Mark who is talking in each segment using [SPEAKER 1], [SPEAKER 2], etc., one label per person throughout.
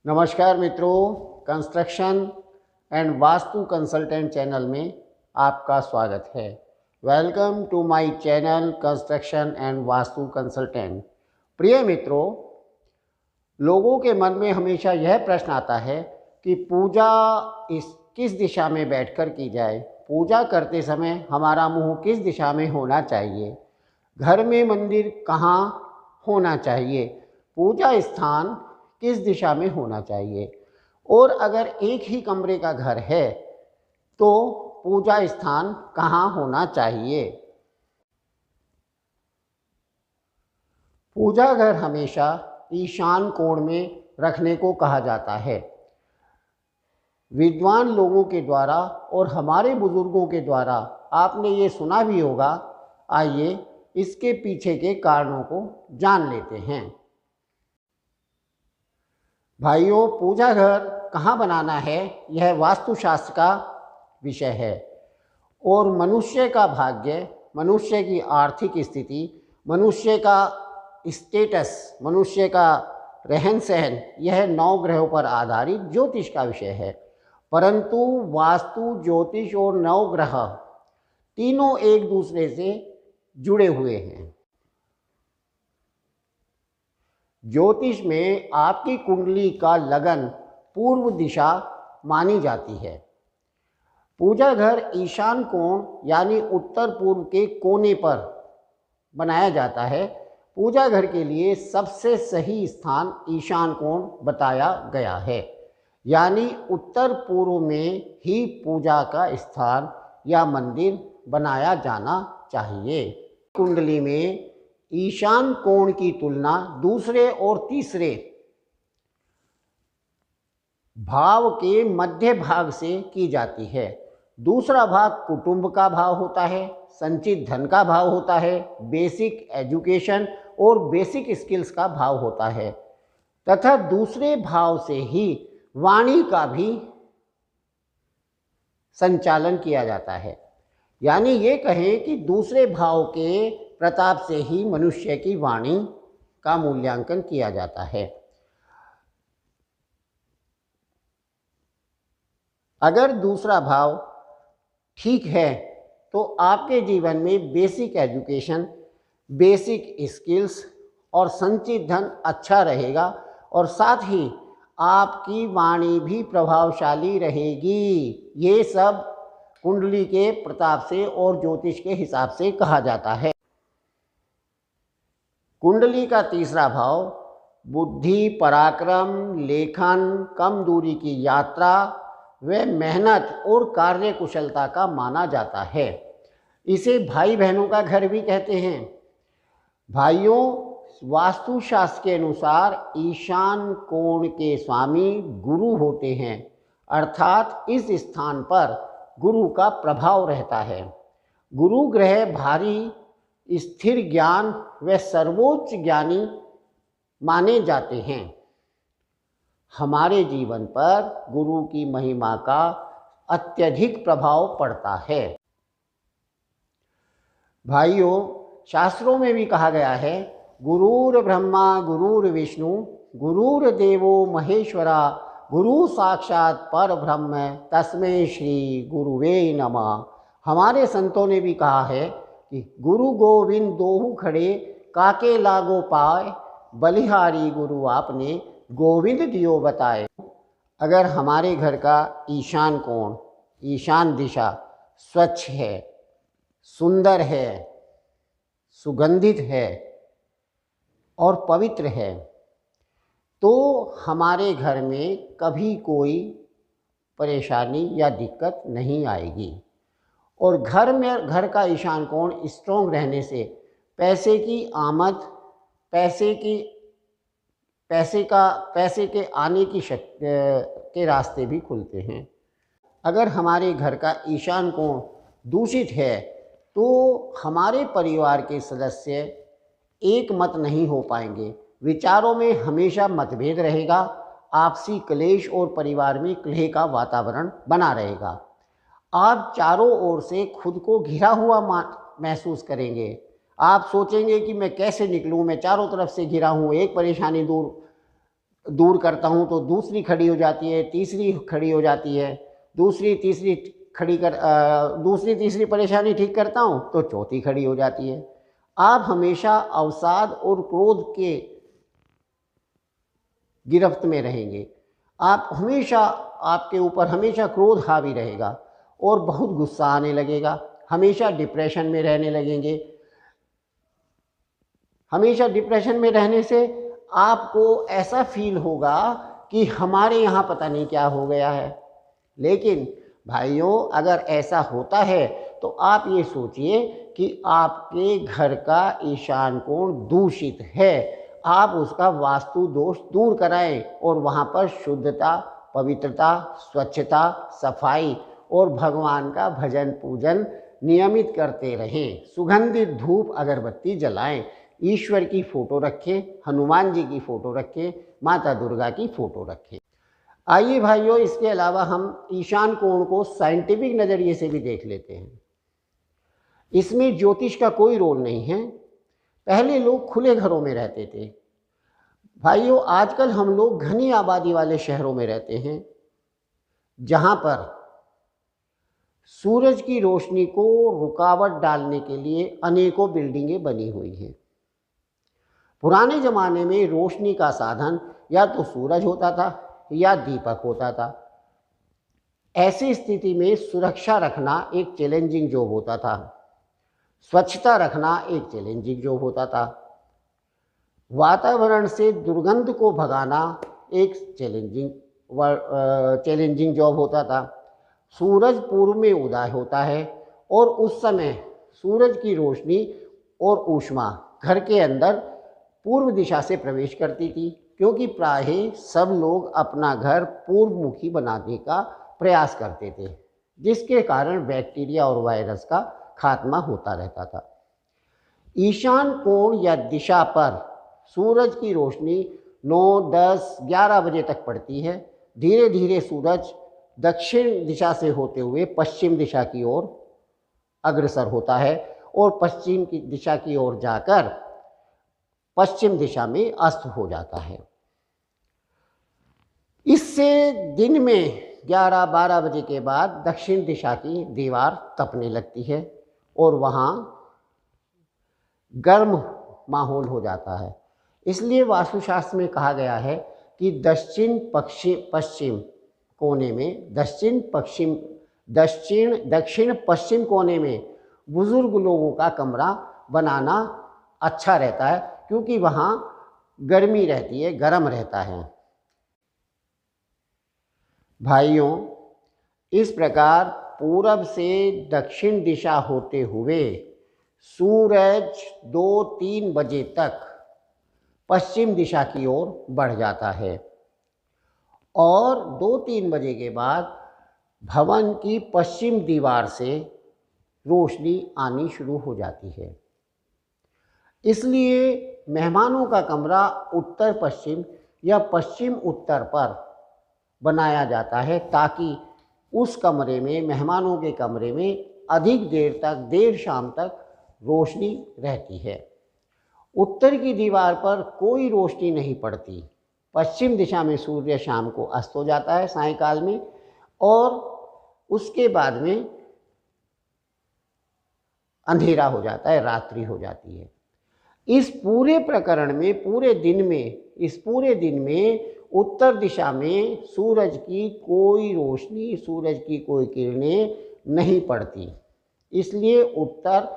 [SPEAKER 1] नमस्कार मित्रों, construction and vastu consultant channel में आपका स्वागत है। Welcome to my channel construction and vastu consultant. प्रिय मित्रों, लोगों के मन में हमेशा यह प्रश्न आता है कि पूजा किस दिशा में बैठकर की जाए। पूजा करते समय हमारा मुंह किस दिशा में होना चाहिए, घर में मंदिर कहाँ होना चाहिए, पूजा स्थान किस दिशा में होना चाहिए, और अगर एक ही कमरे का घर है तो पूजा स्थान कहाँ होना चाहिए। पूजा घर हमेशा ईशान कोण में रखने को कहा जाता है। विद्वान लोगों के द्वारा और हमारे बुजुर्गों के द्वारा आपने ये सुना भी होगा। आइए इसके पीछे के कारणों को जान लेते हैं। भाइयों, पूजा घर कहाँ बनाना है यह वास्तुशास्त्र का विषय है, और मनुष्य का भाग्य, मनुष्य की आर्थिक स्थिति, मनुष्य का स्टेटस, मनुष्य का रहन सहन, यह 9 ग्रहों पर आधारित ज्योतिष का विषय है। परंतु वास्तु, ज्योतिष और 9 ग्रह तीनों एक दूसरे से जुड़े हुए हैं। ज्योतिष में आपकी कुंडली का लगन पूर्व दिशा मानी जाती है। पूजा घर ईशान कोण यानी उत्तर पूर्व के कोने पर बनाया जाता है। पूजा घर के लिए सबसे सही स्थान ईशान कोण बताया गया है, यानी उत्तर पूर्व में ही पूजा का स्थान या मंदिर बनाया जाना चाहिए। कुंडली में ईशान कोण की तुलना दूसरे और तीसरे भाव के मध्य भाग से की जाती है। दूसरा भाग कुटुंब का भाव होता है, संचित धन का भाव होता है, बेसिक एजुकेशन और बेसिक स्किल्स का भाव होता है, तथा दूसरे भाव से ही वाणी का भी संचालन किया जाता है। यानी ये कहें कि दूसरे भाव के प्रताप से ही मनुष्य की वाणी का मूल्यांकन किया जाता है। अगर दूसरा भाव ठीक है तो आपके जीवन में बेसिक एजुकेशन, बेसिक स्किल्स और संचित धन अच्छा रहेगा, और साथ ही आपकी वाणी भी प्रभावशाली रहेगी। ये सब कुंडली के प्रताप से और ज्योतिष के हिसाब से कहा जाता है। कुंडली का तीसरा भाव बुद्धि, पराक्रम, लेखन, कम दूरी की यात्रा व मेहनत और कार्य कुशलता का माना जाता है। इसे भाई बहनों का घर भी कहते हैं। भाइयों, वास्तुशास्त्र के अनुसार ईशान कोण के स्वामी गुरु होते हैं, अर्थात इस स्थान पर गुरु का प्रभाव रहता है। गुरु ग्रह भारी, स्थिर ज्ञान व सर्वोच्च ज्ञानी माने जाते हैं। हमारे जीवन पर गुरु की महिमा का अत्यधिक प्रभाव पड़ता है। भाइयों, शास्त्रों में भी कहा गया है, गुरुर ब्रह्मा गुरुर विष्णु गुरुर्देवो महेश्वरा गुरु साक्षात पर ब्रह्म तस्मै श्री गुरुवे नमः। हमारे संतों ने भी कहा है कि गुरु गोविंद दोहु खड़े काके लागो पाए, बलिहारी गुरु आपने गोविंद दियो बताए। अगर हमारे घर का ईशान कोण, ईशान दिशा स्वच्छ है, सुंदर है, सुगंधित है और पवित्र है, तो हमारे घर में कभी कोई परेशानी या दिक्कत नहीं आएगी। और घर का ईशान कोण स्ट्रॉन्ग रहने से पैसे की आमद, पैसे के आने की के रास्ते भी खुलते हैं। अगर हमारे घर का ईशान कोण दूषित है तो हमारे परिवार के सदस्य एक मत नहीं हो पाएंगे, विचारों में हमेशा मतभेद रहेगा, आपसी क्लेश और परिवार में कलह का वातावरण बना रहेगा। आप चारों ओर से खुद को घिरा हुआ महसूस करेंगे। आप सोचेंगे कि मैं कैसे निकलूं, मैं चारों तरफ से घिरा हूं, एक परेशानी दूर दूर करता हूँ तो दूसरी खड़ी हो जाती है, तीसरी खड़ी हो जाती है, दूसरी तीसरी परेशानी ठीक करता हूँ तो चौथी खड़ी हो जाती है। आप हमेशा अवसाद और क्रोध के गिरफ्त में रहेंगे। आप हमेशा, आपके ऊपर हमेशा क्रोध हावी रहेगा और बहुत गुस्सा आने लगेगा, हमेशा डिप्रेशन में रहने लगेंगे। हमेशा डिप्रेशन में रहने से आपको ऐसा फील होगा कि हमारे यहाँ पता नहीं क्या हो गया है। लेकिन भाइयों, अगर ऐसा होता है तो आप ये सोचिए कि आपके घर का ईशान कोण दूषित है, आप उसका वास्तु दोष दूर कराएं और वहाँ पर शुद्धता, पवित्रता, स्वच्छता, सफाई और भगवान का भजन पूजन नियमित करते रहें। सुगंधित धूप अगरबत्ती जलाएं, ईश्वर की फ़ोटो रखें, हनुमान जी की फ़ोटो रखें, माता दुर्गा की फ़ोटो रखें। आइए भाइयों, इसके अलावा हम ईशान कोण को साइंटिफिक नज़रिए से भी देख लेते हैं। इसमें ज्योतिष का कोई रोल नहीं है। पहले लोग खुले घरों में रहते थे भाइयों, आजकल हम लोग घनी आबादी वाले शहरों में रहते हैं, जहाँ पर सूरज की रोशनी को रुकावट डालने के लिए अनेकों बिल्डिंगें बनी हुई हैं। पुराने ज़माने में रोशनी का साधन या तो सूरज होता था या दीपक होता था। ऐसी स्थिति में सुरक्षा रखना एक चैलेंजिंग जॉब होता था, स्वच्छता रखना एक चैलेंजिंग जॉब होता था, वातावरण से दुर्गंध को भगाना एक चैलेंजिंग जॉब होता था। सूरज पूर्व में उदय होता है और उस समय सूरज की रोशनी और ऊष्मा घर के अंदर पूर्व दिशा से प्रवेश करती थी, क्योंकि प्रायः सब लोग अपना घर पूर्वमुखी बनाने का प्रयास करते थे, जिसके कारण बैक्टीरिया और वायरस का खात्मा होता रहता था। ईशान कोण या दिशा पर सूरज की रोशनी 9, 10, 11 बजे तक पड़ती है। धीरे धीरे सूरज दक्षिण दिशा से होते हुए पश्चिम दिशा की ओर अग्रसर होता है और पश्चिम की दिशा की ओर जाकर पश्चिम दिशा में अस्त हो जाता है। इससे दिन में 11-12 बजे के बाद दक्षिण दिशा की दीवार तपने लगती है और वहाँ गर्म माहौल हो जाता है। इसलिए वास्तुशास्त्र में कहा गया है कि दक्षिण पश्चिम कोने में बुजुर्ग लोगों का कमरा बनाना अच्छा रहता है, क्योंकि वहाँ गर्मी रहती है, गर्म रहता है। भाइयों, इस प्रकार पूरब से दक्षिण दिशा होते हुए सूरज 2-3 बजे तक पश्चिम दिशा की ओर बढ़ जाता है और 2-3 बजे के बाद भवन की पश्चिम दीवार से रोशनी आनी शुरू हो जाती है। इसलिए मेहमानों का कमरा उत्तर पश्चिम या पश्चिम उत्तर पर बनाया जाता है, ताकि उस कमरे में, मेहमानों के कमरे में अधिक देर तक, देर शाम तक रोशनी रहती है। उत्तर की दीवार पर कोई रोशनी नहीं पड़ती। पश्चिम दिशा में सूर्य शाम को अस्त हो जाता है सायंकाल में, और उसके बाद में अंधेरा हो जाता है, रात्रि हो जाती है। इस पूरे प्रकरण में, इस पूरे दिन में उत्तर दिशा में सूरज की कोई रोशनी, सूरज की कोई किरणें नहीं पड़ती। इसलिए उत्तर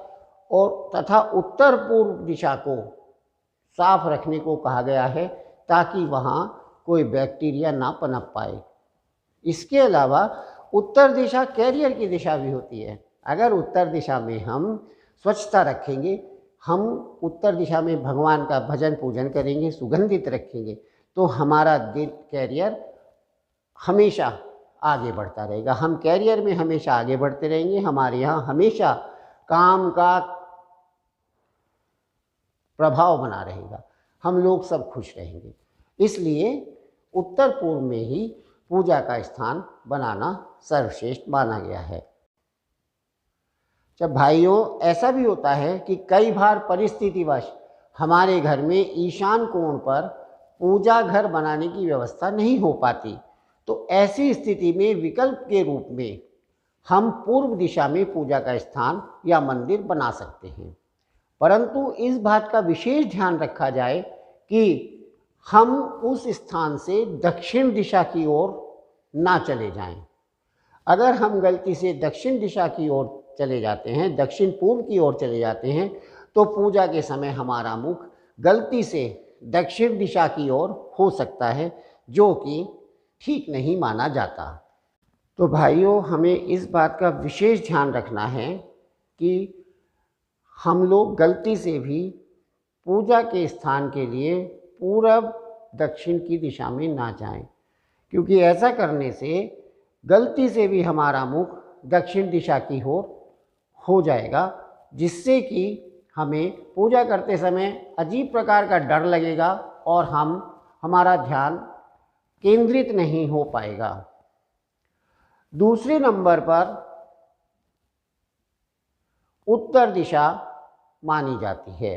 [SPEAKER 1] तथा उत्तर पूर्व दिशा को साफ रखने को कहा गया है, ताकि वहाँ कोई बैक्टीरिया ना पनप पाए। इसके अलावा उत्तर दिशा कैरियर की दिशा भी होती है। अगर उत्तर दिशा में हम स्वच्छता रखेंगे, हम उत्तर दिशा में भगवान का भजन पूजन करेंगे, सुगंधित रखेंगे, तो हमारा कैरियर हमेशा आगे बढ़ता रहेगा। हम कैरियर में हमेशा आगे बढ़ते रहेंगे, हमारे यहाँ हमेशा काम का प्रभाव बना रहेगा, हम लोग सब खुश रहेंगे। इसलिए उत्तर पूर्व में ही पूजा का स्थान बनाना सर्वश्रेष्ठ माना गया है। जब भाइयों, ऐसा भी होता है कि कई बार परिस्थितिवश हमारे घर में ईशान कोण पर पूजा घर बनाने की व्यवस्था नहीं हो पाती। तो ऐसी स्थिति में विकल्प के रूप में हम पूर्व दिशा में पूजा का स्थान या मंदिर बना सकते हैं, परंतु इस बात का विशेष ध्यान रखा जाए कि हम उस स्थान से दक्षिण दिशा की ओर ना चले जाएं। अगर हम गलती से दक्षिण दिशा की ओर चले जाते हैं, दक्षिण पूर्व की ओर चले जाते हैं, तो पूजा के समय हमारा मुख गलती से दक्षिण दिशा की ओर हो सकता है, जो कि ठीक नहीं माना जाता। तो भाइयों, हमें इस बात का विशेष ध्यान रखना है कि हम लोग गलती से भी पूजा के स्थान के लिए पूरब दक्षिण की दिशा में ना जाएं, क्योंकि ऐसा करने से गलती से भी हमारा मुख दक्षिण दिशा की ओर हो जाएगा, जिससे कि हमें पूजा करते समय अजीब प्रकार का डर लगेगा और हमारा ध्यान केंद्रित नहीं हो पाएगा। दूसरे नंबर पर उत्तर दिशा मानी जाती है।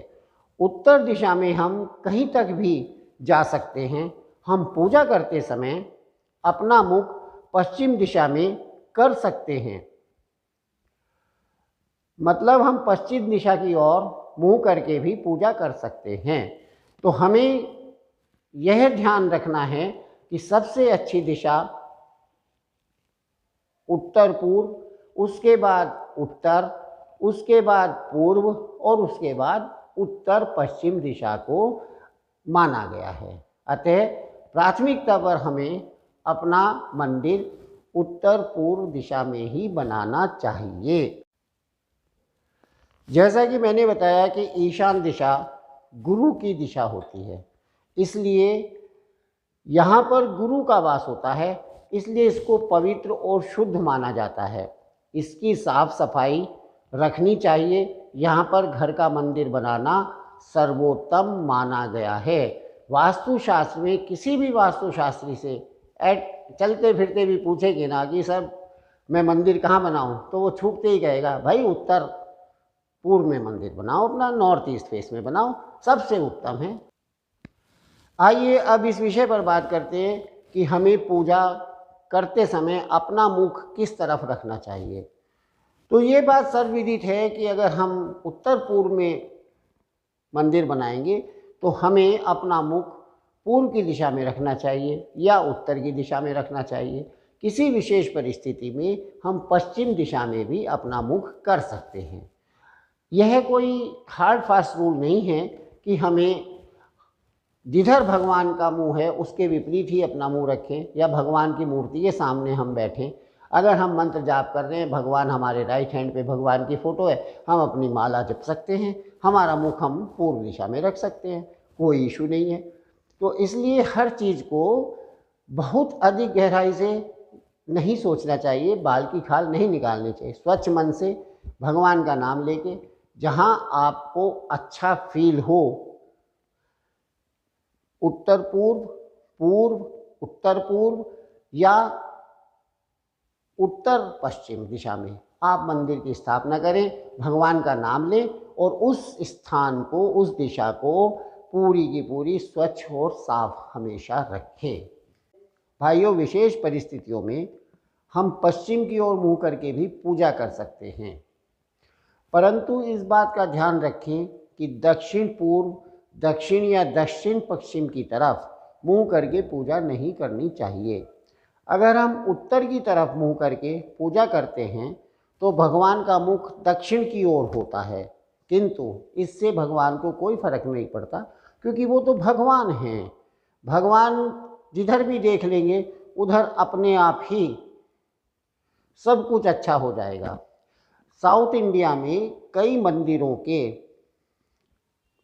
[SPEAKER 1] उत्तर दिशा में हम कहीं तक भी जा सकते हैं। हम पूजा करते समय अपना मुख पश्चिम दिशा में कर सकते हैं, मतलब हम पश्चिम दिशा की ओर मुंह करके भी पूजा कर सकते हैं। तो हमें यह ध्यान रखना है कि सबसे अच्छी दिशा उत्तर पूर्व, उसके बाद उत्तर, उसके बाद पूर्व और उसके बाद उत्तर पश्चिम दिशा को माना गया है। अतः प्राथमिकता पर हमें अपना मंदिर उत्तर पूर्व दिशा में ही बनाना चाहिए। जैसा कि मैंने बताया कि ईशान दिशा गुरु की दिशा होती है, इसलिए यहाँ पर गुरु का वास होता है, इसलिए इसको पवित्र और शुद्ध माना जाता है। इसकी साफ सफाई रखनी चाहिए। यहाँ पर घर का मंदिर बनाना सर्वोत्तम माना गया है। वास्तुशास्त्र में किसी भी वास्तुशास्त्री से चलते फिरते भी पूछेंगे ना कि सर मैं मंदिर कहाँ बनाऊँ, तो वो छूटते ही कहेगा भाई उत्तर पूर्व में मंदिर बनाओ, अपना नॉर्थ ईस्ट फेस में बनाओ, सबसे उत्तम है। आइए अब इस विषय पर बात करते हैं कि हमें पूजा करते समय अपना मुख किस तरफ रखना चाहिए। तो ये बात सर्वविदित है कि अगर हम उत्तर पूर्व में मंदिर बनाएंगे तो हमें अपना मुख पूर्व की दिशा में रखना चाहिए या उत्तर की दिशा में रखना चाहिए। किसी विशेष परिस्थिति में हम पश्चिम दिशा में भी अपना मुख कर सकते हैं। यह कोई हार्ड फास्ट रूल नहीं है कि हमें जिधर भगवान का मुंह है उसके विपरीत ही अपना मुंह रखें या भगवान की मूर्ति के सामने हम बैठें। अगर हम मंत्र जाप कर रहे हैं, भगवान हमारे राइट हैंड पे भगवान की फ़ोटो है, हम अपनी माला जप सकते हैं, हमारा मुख हम पूर्व दिशा में रख सकते हैं, कोई इशू नहीं है। तो इसलिए हर चीज़ को बहुत अधिक गहराई से नहीं सोचना चाहिए, बाल की खाल नहीं निकालनी चाहिए। स्वच्छ मन से भगवान का नाम लेके जहाँ आपको अच्छा फील हो, उत्तर पूर्व, पूर्व, उत्तर पूर्व या उत्तर पश्चिम दिशा में आप मंदिर की स्थापना करें, भगवान का नाम लें और उस स्थान को, उस दिशा को पूरी की पूरी स्वच्छ और साफ हमेशा रखें। भाइयों, विशेष परिस्थितियों में हम पश्चिम की ओर मुँह करके भी पूजा कर सकते हैं, परंतु इस बात का ध्यान रखें कि दक्षिण पूर्व, दक्षिण या दक्षिण पश्चिम की तरफ मुँह करके पूजा नहीं करनी चाहिए। अगर हम उत्तर की तरफ मुँह करके पूजा करते हैं तो भगवान का मुख दक्षिण की ओर होता है, किंतु इससे भगवान को कोई फर्क नहीं पड़ता, क्योंकि वो तो भगवान हैं। भगवान जिधर भी देख लेंगे उधर अपने आप ही सब कुछ अच्छा हो जाएगा। साउथ इंडिया में कई मंदिरों के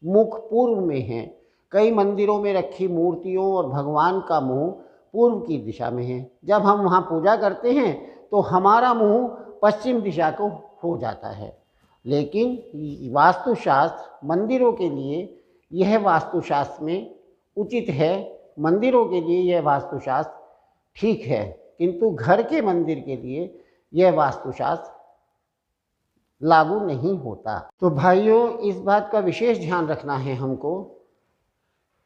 [SPEAKER 1] मुख पूर्व में हैं, कई मंदिरों में रखी मूर्तियों और भगवान का मुंह पूर्व की दिशा में है। जब हम वहाँ पूजा करते हैं तो हमारा मुंह पश्चिम दिशा को हो जाता है। लेकिन वास्तुशास्त्र मंदिरों के लिए यह वास्तुशास्त्र में उचित है, मंदिरों के लिए यह वास्तुशास्त्र ठीक है, किंतु घर के मंदिर के लिए यह वास्तुशास्त्र लागू नहीं होता। तो भाइयों, इस बात का विशेष ध्यान रखना है हमको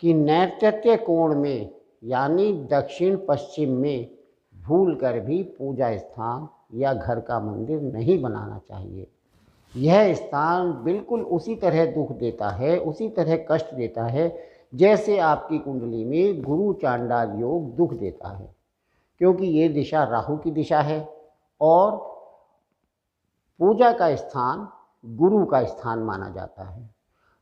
[SPEAKER 1] कि नैऋत्य कोण में यानी दक्षिण पश्चिम में भूल कर भी पूजा स्थान या घर का मंदिर नहीं बनाना चाहिए। यह स्थान बिल्कुल उसी तरह दुख देता है, उसी तरह कष्ट देता है जैसे आपकी कुंडली में गुरु चांडाल योग दुख देता है, क्योंकि ये दिशा राहु की दिशा है और पूजा का स्थान गुरु का स्थान माना जाता है।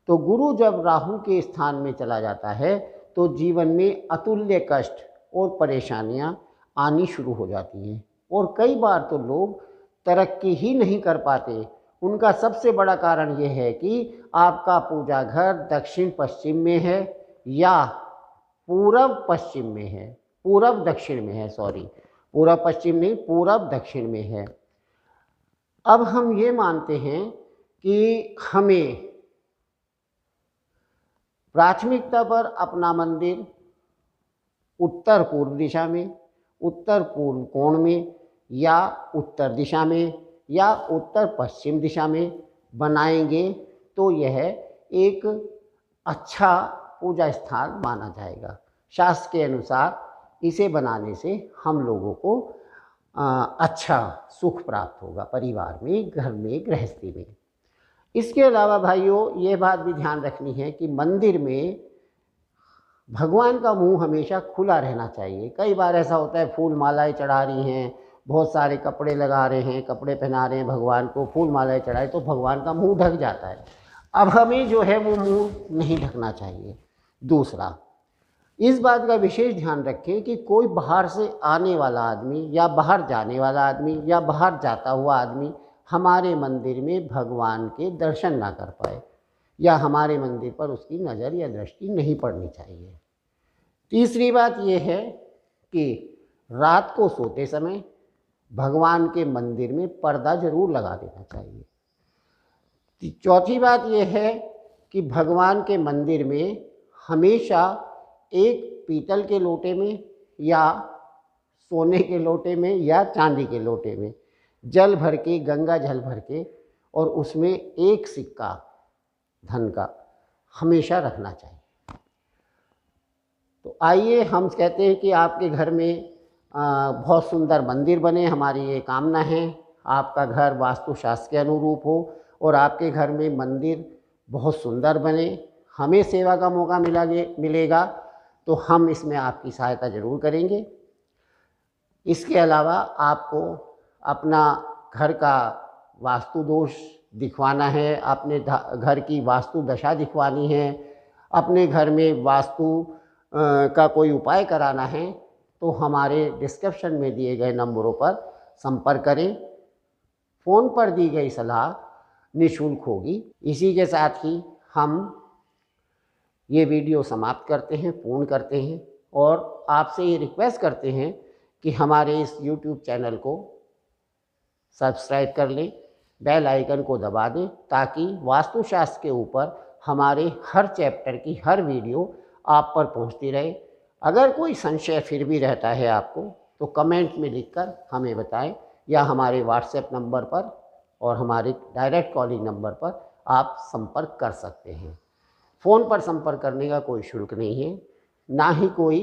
[SPEAKER 1] तो गुरु जब राहु के स्थान में चला जाता है तो जीवन में अतुल्य कष्ट और परेशानियां आनी शुरू हो जाती हैं और कई बार तो लोग तरक्की ही नहीं कर पाते। उनका सबसे बड़ा कारण ये है कि आपका पूजा घर दक्षिण पश्चिम में है या पूरब पश्चिम में है, पूरब दक्षिण में है, सॉरी पूरब पश्चिम नहीं, पूरब दक्षिण में है। अब हम ये मानते हैं कि हमें प्राथमिकता पर अपना मंदिर उत्तर पूर्व दिशा में, उत्तर पूर्व कोण में या उत्तर दिशा में या उत्तर पश्चिम दिशा में बनाएंगे तो यह एक अच्छा पूजा स्थान माना जाएगा। शास्त्र के अनुसार इसे बनाने से हम लोगों को अच्छा सुख प्राप्त होगा परिवार में, घर में, गृहस्थी में। इसके अलावा भाइयों ये बात भी ध्यान रखनी है कि मंदिर में भगवान का मुंह हमेशा खुला रहना चाहिए। कई बार ऐसा होता है फूल मालाएं चढ़ा रही हैं, बहुत सारे कपड़े लगा रहे हैं, कपड़े पहना रहे हैं भगवान को, फूल मालाएं चढ़ाए तो भगवान का मुंह ढक जाता है। अब हमें जो है वो मुंह नहीं ढकना चाहिए। दूसरा, इस बात का विशेष ध्यान रखें कि कोई बाहर से आने वाला आदमी या बाहर जाने वाला आदमी या बाहर जाता हुआ आदमी हमारे मंदिर में भगवान के दर्शन ना कर पाए या हमारे मंदिर पर उसकी नज़र या दृष्टि नहीं पड़नी चाहिए। तीसरी बात यह है कि रात को सोते समय भगवान के मंदिर में पर्दा जरूर लगा देना चाहिए। चौथी बात यह है कि भगवान के मंदिर में हमेशा एक पीतल के लोटे में या सोने के लोटे में या चांदी के लोटे में जल भर के, गंगा जल भर के, और उसमें एक सिक्का धन का हमेशा रखना चाहिए। तो आइए हम कहते हैं कि आपके घर में बहुत सुंदर मंदिर बने, हमारी ये कामना है। आपका घर वास्तुशास्त्र के अनुरूप हो और आपके घर में मंदिर बहुत सुंदर बने। हमें सेवा का मौका मिलेगा तो हम इसमें आपकी सहायता ज़रूर करेंगे। इसके अलावा आपको अपना घर का वास्तु दोष दिखवाना है, अपने घर की वास्तु दशा दिखवानी है, अपने घर में वास्तु का कोई उपाय कराना है तो हमारे डिस्क्रिप्शन में दिए गए नंबरों पर संपर्क करें। फ़ोन पर दी गई सलाह निःशुल्क होगी। इसी के साथ ही हम ये वीडियो समाप्त करते हैं, पूर्ण करते हैं और आपसे ये रिक्वेस्ट करते हैं कि हमारे इस YouTube चैनल को सब्सक्राइब कर लें, बेल आइकन को दबा दें ताकि वास्तुशास्त्र के ऊपर हमारे हर चैप्टर की हर वीडियो आप पर पहुंचती रहे। अगर कोई संशय फिर भी रहता है आपको तो कमेंट में लिखकर हमें बताएं या हमारे व्हाट्सएप नंबर पर और हमारे डायरेक्ट कॉलिंग नंबर पर आप संपर्क कर सकते हैं। फ़ोन पर संपर्क करने का कोई शुल्क नहीं है, ना ही कोई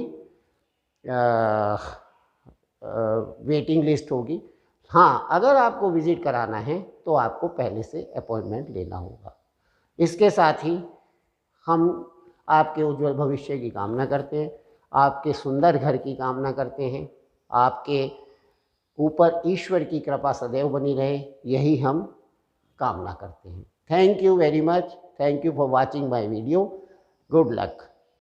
[SPEAKER 1] वेटिंग लिस्ट होगी। हाँ, अगर आपको विज़िट कराना है तो आपको पहले से अपॉइंटमेंट लेना होगा। इसके साथ ही हम आपके उज्जवल भविष्य की कामना करते हैं, आपके सुंदर घर की कामना करते हैं, आपके ऊपर ईश्वर की कृपा सदैव बनी रहे, यही हम कामना करते हैं। Thank you very much. Thank you for watching my video. Good luck.